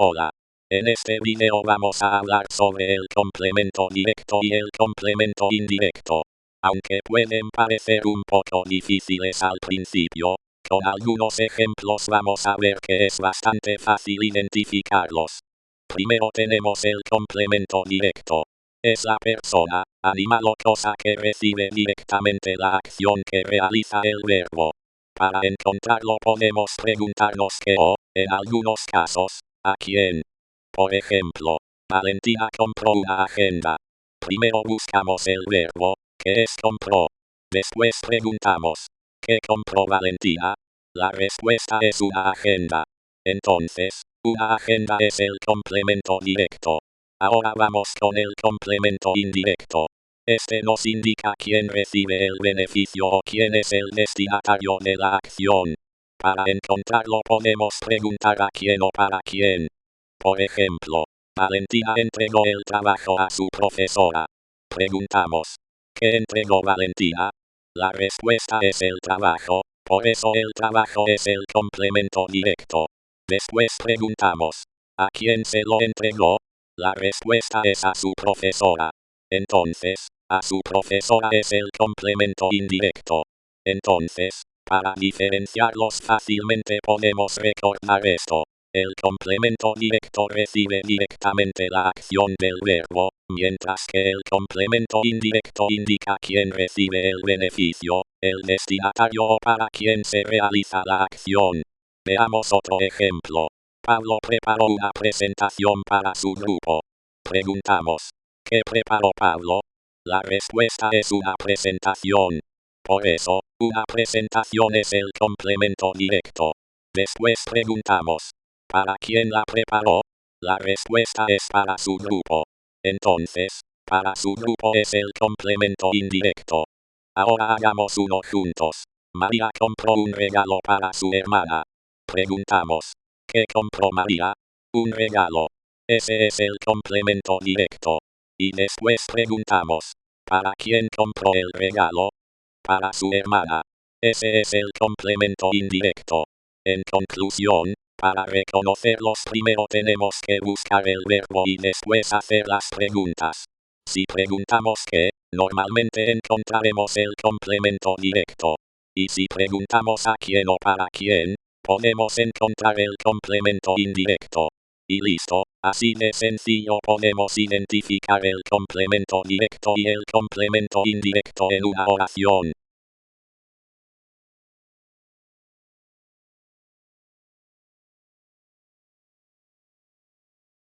Hola. En este video vamos a hablar sobre el complemento directo y el complemento indirecto. Aunque pueden parecer un poco difíciles al principio, con algunos ejemplos vamos a ver que es bastante fácil identificarlos. Primero tenemos el complemento directo. Es la persona, animal o cosa que recibe directamente la acción que realiza el verbo. Para encontrarlo podemos preguntarnos qué o, en algunos casos, ¿a quién? Por ejemplo, Valentina compró una agenda. Primero buscamos el verbo, que es compró. Después preguntamos, ¿qué compró Valentina? La respuesta es una agenda. Entonces, una agenda es el complemento directo. Ahora vamos con el complemento indirecto. Este nos indica quién recibe el beneficio o quién es el destinatario de la acción. Para encontrarlo podemos preguntar a quién o para quién. Por ejemplo, Valentina entregó el trabajo a su profesora. Preguntamos, ¿qué entregó Valentina? La respuesta es el trabajo, por eso el trabajo es el complemento directo. Después preguntamos, ¿a quién se lo entregó? La respuesta es a su profesora. Entonces, a su profesora es el complemento indirecto. Entonces, para diferenciarlos fácilmente podemos recordar esto. El complemento directo recibe directamente la acción del verbo, mientras que el complemento indirecto indica quién recibe el beneficio, el destinatario o para quien se realiza la acción. Veamos otro ejemplo. Pablo preparó una presentación para su grupo. Preguntamos, ¿qué preparó Pablo? La respuesta es una presentación. Por eso, una presentación es el complemento directo. Después preguntamos, ¿para quién la preparó? La respuesta es para su grupo. Entonces, para su grupo es el complemento indirecto. Ahora hagamos uno juntos. María compró un regalo para su hermana. Preguntamos, ¿qué compró María? Un regalo. Ese es el complemento directo. Y después preguntamos, ¿para quién compró el regalo? Para su hermana. Ese es el complemento indirecto. En conclusión, para reconocerlos primero tenemos que buscar el verbo y después hacer las preguntas. Si preguntamos qué, normalmente encontraremos el complemento directo. Y si preguntamos a quién o para quién, podemos encontrar el complemento indirecto. Y listo, así de sencillo podemos identificar el complemento directo y el complemento indirecto en una oración.